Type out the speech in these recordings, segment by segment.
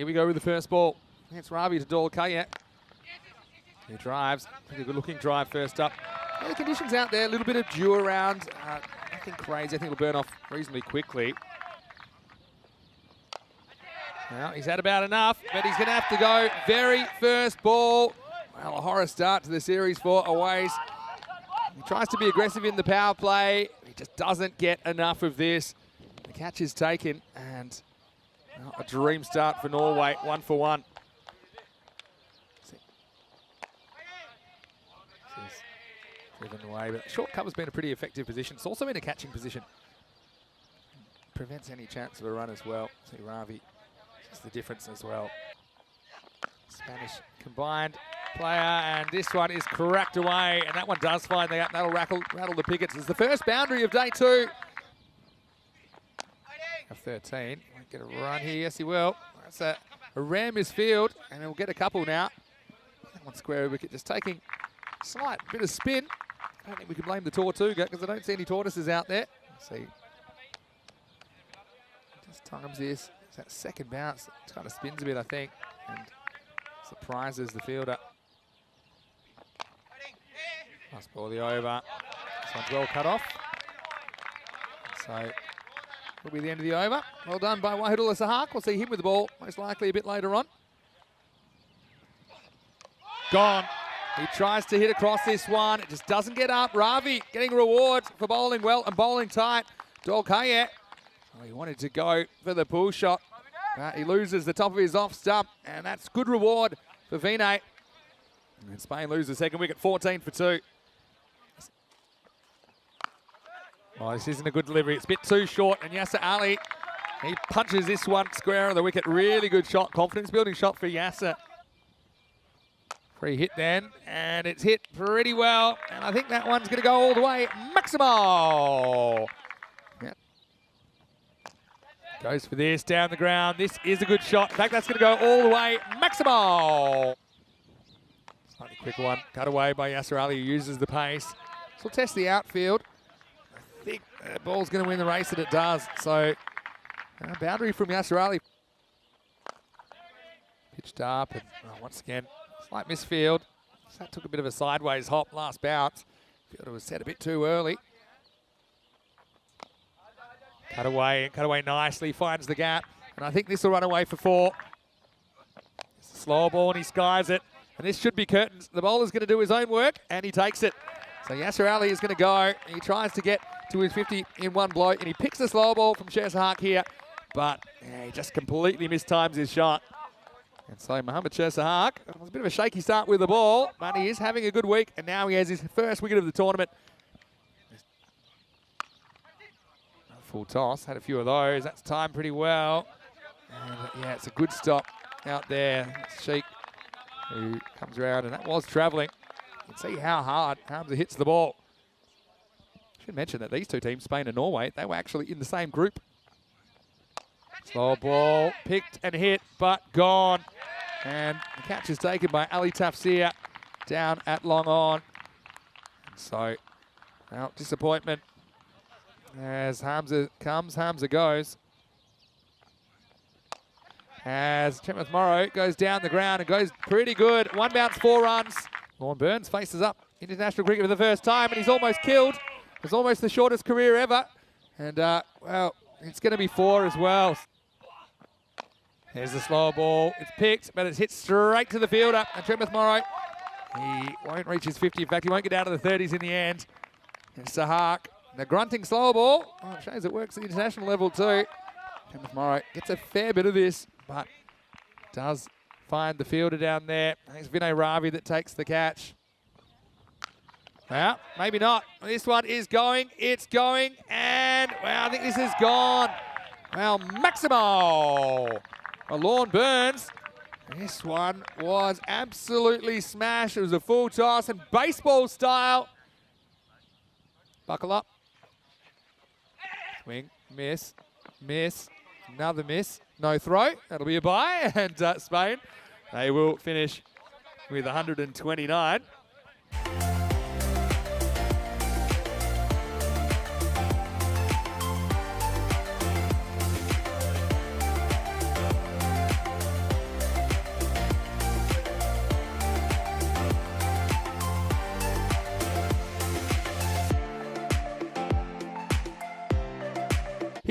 Here we go with the first ball. It's Ravi to Dolkaya. He drives. Pretty good looking drive first up. Yeah, the conditions out there, a little bit of dew around. Nothing crazy. I think it'll burn off reasonably quickly. Well, he's had about enough, but he's going to have to go. Very first ball. Well, a horror start to the series for Aways. He tries to be aggressive in the power play. He just doesn't get enough of this. The catch is taken, and well, a dream start for Norway, 1 for 1. Driven away, but short cover's been a pretty effective position. It's also been a catching position. Prevents any chance of a run as well. See Ravi, just the difference as well. Spanish combined player, and this one is cracked away, and that one does find the gap. That'll rattle the pickets. It's the first boundary of day 2. Of 13. Won't get a run here. Yes, he will. That's a rare misfield, and he'll get a couple now. That one square wicket, just taking a slight bit of spin. I don't think we can blame the Tortuga because I don't see any tortoises out there. Let's see. Just times this. It's that second bounce. It kind of spins a bit, I think, and surprises the fielder. Nice ball, the over. This one's well cut off. So will be the end of the over. Well done by Wahidullah Sahak. We'll see him with the ball, most likely a bit later on. Gone. He tries to hit across this one. It just doesn't get up. Ravi getting rewards for bowling well and bowling tight. Dolkaya. Oh, he wanted to go for the pull shot, but he loses the top of his off stump, and that's good reward for Vinay. And Spain lose the second wicket, 14 for 2. Oh, this isn't a good delivery. It's a bit too short, and Yasser Ali, he punches this one square on the wicket. Really good shot, confidence-building shot for Yasser. Free hit then, and it's hit pretty well, and I think that one's going to go all the way. Maximo! Yep. Goes for this, down the ground. This is a good shot. In fact, that's going to go all the way. Maximo! Slightly quick one, cut away by Yasser Ali, who uses the pace. So we'll test the outfield. I think the ball's going to win the race, and it does. So, boundary from Yasser Ali. Pitched up, and once again, slight misfield. So that took a bit of a sideways hop last bounce. Fielder was set a bit too early. Cut away nicely, finds the gap. And I think this will run away for 4. It's a slow ball and he skies it. And this should be curtains. The bowler's going to do his own work and he takes it. So Yasser Ali is going to go. He tries to get to his 50 in one blow and he picks the slow ball from Shersahak here. But yeah, he just completely mistimes his shot. And so Mohammad Shersahak, it was a bit of a shaky start with the ball, but he is having a good week, and now he has his first wicket of the tournament. Full toss, had a few of those. That's timed pretty well. And yeah, it's a good stop out there. It's Sheikh who comes around, and that was travelling. You can see how hard Hamza hits the ball. I should mention that these two teams, Spain and Norway, they were actually in the same group. Slow ball, picked and hit, but gone. And the catch is taken by Ali Tafsir down at long on. So, well, disappointment. As Hamza comes, Hamza goes. As Chetmouth Morrow goes down the ground and goes pretty good. 1 bounce, 4 runs. Lorne Burns faces up international cricket for the first time, and he's almost killed. It's almost the shortest career ever. And, well, it's going to be 4 as well. There's the slow ball. It's picked, but it's hit straight to the fielder. And Chetmouth Morrow, he won't reach his 50. In fact, he won't get down to the 30s in the end. And Sahak, the grunting slow ball. Oh, it shows it works at the international level too. Chetmouth Morrow gets a fair bit of this, but does find the fielder down there. I think it's Vinay Ravi that takes the catch. Well, maybe not. This one is going. It's going. And, well, I think this is gone. Well, Maximo. Lorne Burns. This one was absolutely smashed. It was a full toss and baseball style. Buckle up. Swing, miss, miss, another miss. No throw. That'll be a bye. And Spain, they will finish with 129.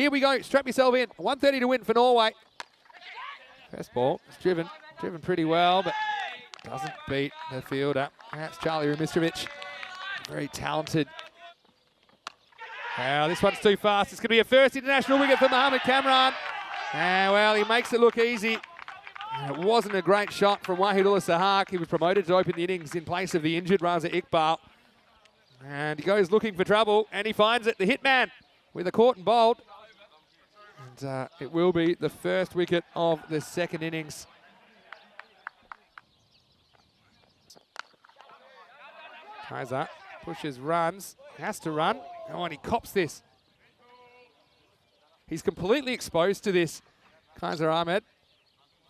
Here we go. Strap yourself in. 130 to win for Norway. First ball. It's driven pretty well, but doesn't beat the fielder. That's Charlie Ramistrovic. Very talented. Well, this one's too fast. It's going to be a first international wicket for Mohamed Kamran. And, well, he makes it look easy. And it wasn't a great shot from Wahidullah Sahak. He was promoted to open the innings in place of the injured Raza Iqbal. And he goes looking for trouble, and he finds it. The hitman with a caught and bowled. And it will be the first wicket of the second innings. Kaiser pushes, runs, has to run. Oh, and he cops this. He's completely exposed to this, Kaiser Ahmed.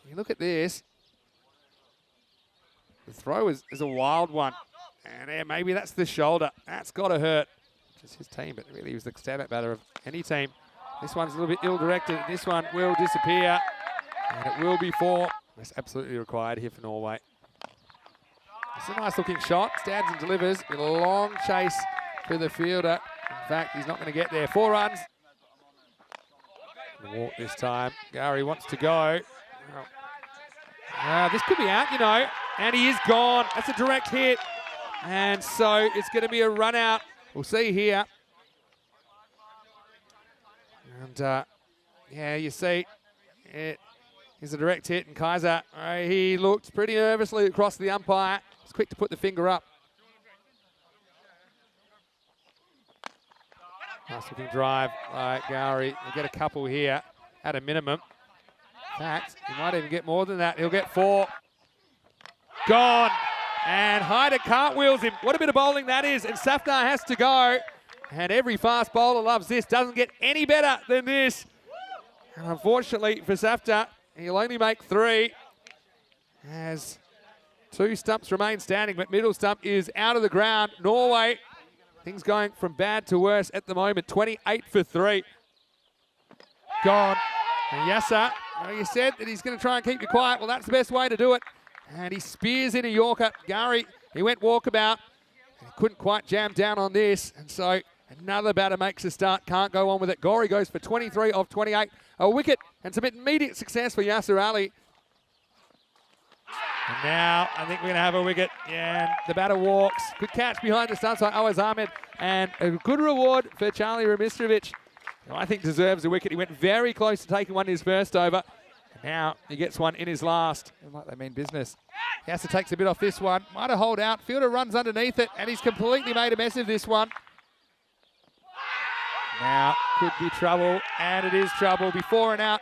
You look at this. The throw is a wild one. And yeah, maybe that's the shoulder. That's got to hurt. Just his team, but really he was the stand-up batter of any team. This one's a little bit ill-directed. This one will disappear. And it will be four. That's absolutely required here for Norway. It's a nice-looking shot. Stands and delivers with a long chase for the fielder. In fact, he's not going to get there. 4 runs. Walk this time. Gary wants to go. This could be out, you know. And he is gone. That's a direct hit. And so it's going to be a run out. We'll see here. And yeah, you see it is a direct hit. And Kaiser, he looked pretty nervously across the umpire. He's quick to put the finger up. Nice looking drive by Gowrie. He'll get a couple here at a minimum. In fact, he might even get more than that. He'll get 4. Gone. And Hyder cartwheels him. What a bit of bowling that is. And Safnar has to go. And every fast bowler loves this. Doesn't get any better than this. And unfortunately for Safnar, he'll only make 3. As 2 stumps remain standing, but middle stump is out of the ground. Norway, things going from bad to worse at the moment. 28 for 3. Gone. And Yasser, you said that he's going to try and keep you quiet. Well, that's the best way to do it. And he spears in a Yorker. Gary, he went walkabout. He couldn't quite jam down on this. And so another batter makes a start. Can't go on with it. Gori goes for 23 of 28. A wicket and some immediate success for Yasser Ali. And now I think we're going to have a wicket. Yeah, and the batter walks. Good catch behind the stumps by Awaz Ahmed. And a good reward for Charlie Ramistrovic, who I think deserves a wicket. He went very close to taking one in his first over. And now he gets one in his last. Like they mean business. Yasser takes a bit off this one. Might have hold out. Fielder runs underneath it. And he's completely made a mess of this one. Now could be trouble. And it is trouble. Before and out.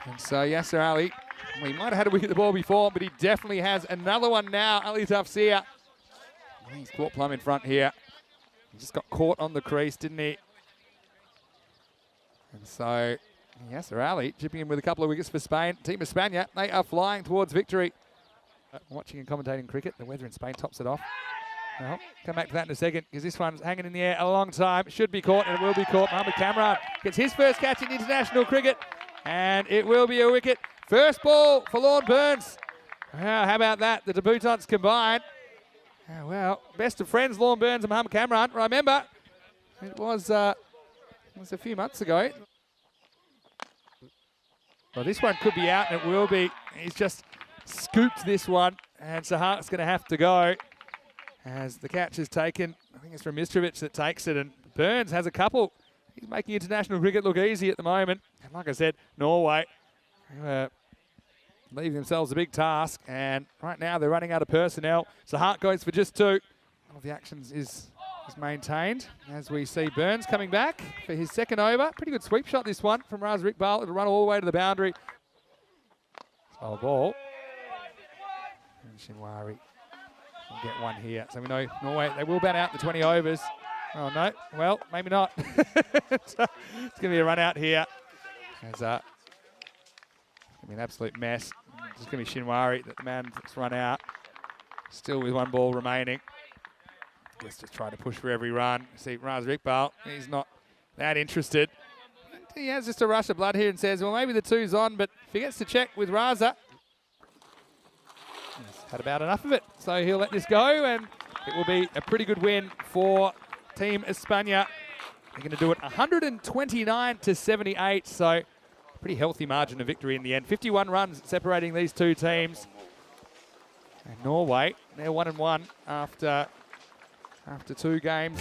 And so Yasser Ali, well, he might have had a wicket the ball before, but he definitely has another one now. Ali Tafsir. He's caught plumb in front here. He just got caught on the crease, didn't he? And so Yasser Ali chipping in with a couple of wickets for Spain. Team España, they are flying towards victory. Watching and commentating cricket, the weather in Spain tops it off. Well, come back to that in a second, because this one's hanging in the air a long time. Should be caught, and it will be caught. Mohamed Kamran gets his first catch in international cricket, and it will be a wicket. First ball for Lorne Burns. Well, how about that? The debutants combined. Well, best of friends, Lorne Burns and Mohamed Kamran. Remember, it was a few months ago. Well, this one could be out, and it will be. He's just scooped this one, and Sahar's going to have to go as the catch is taken. I think it's from Mistrovic that takes it, and Burns has a couple. He's making international cricket look easy at the moment. And like I said, Norway leave themselves a big task, and right now they're running out of personnel. Sahar goes for just 2. One of the actions is maintained as we see Burns coming back for his second over. Pretty good sweep shot this one from Raz Iqbal. It'll run all the way to the boundary. Slow ball. And Shinwari will get one here. So we know Norway, they will bat out the 20 overs. Oh no, well, maybe not. It's going to be a run out here. As going to be an absolute mess. It's going to be Shinwari that the man that's run out. Still with 1 ball remaining. Let's just try to push for every run. See, Raz Iqbal, he's not that interested. He has just a rush of blood here and says, well, maybe the 2's on, but forgets to check with Raza. He's had about enough of it, so he'll let this go, and it will be a pretty good win for Team España. They're going to do it 129-78, so pretty healthy margin of victory in the end. 51 runs separating these two teams. And Norway, they're 1-1 after 2 games.